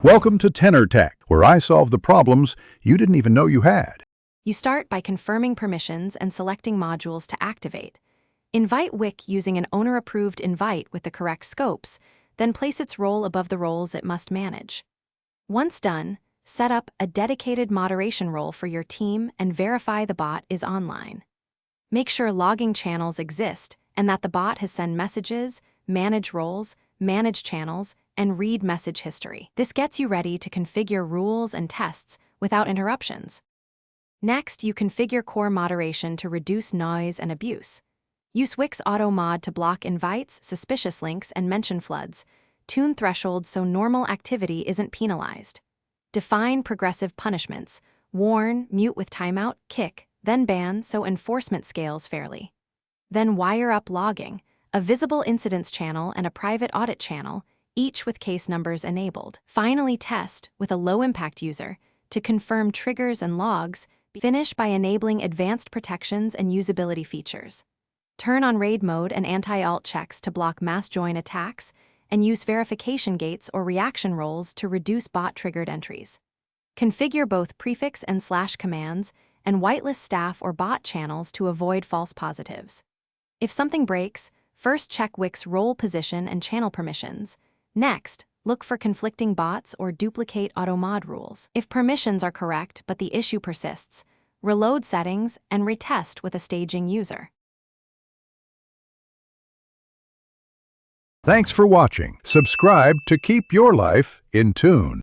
Welcome to Tenor Tech, where I solve the problems you didn't even know you had. You start by confirming permissions and selecting modules to activate. Invite Wick using an owner-approved invite with the correct scopes, then place its role above the roles it must manage. Once done, set up a dedicated moderation role for your team and verify the bot is online. Make sure logging channels exist and that the bot has sent messages, manage roles, manage channels, and read message history. This gets you ready to configure rules and tests without interruptions. Next, you configure core moderation to reduce noise and abuse. Use Wick's auto mod to block invites, suspicious links, and mention floods. Tune thresholds so normal activity isn't penalized. Define progressive punishments. Warn, mute with timeout, kick, then ban so enforcement scales fairly. Then wire up logging, a visible incidents channel and a private audit channel, each with case numbers enabled. Finally, test with a low-impact user to confirm triggers and logs. Finish by enabling advanced protections and usability features. Turn on raid mode and anti-alt checks to block mass join attacks, and use verification gates or reaction roles to reduce bot-triggered entries. Configure both prefix and / commands, and whitelist staff or bot channels to avoid false positives. If something breaks, first check Wick's role position and channel permissions. Next, look for conflicting bots or duplicate automod rules. If permissions are correct but the issue persists, reload settings and retest with a staging user. Thanks for watching. Subscribe to keep your life in tune.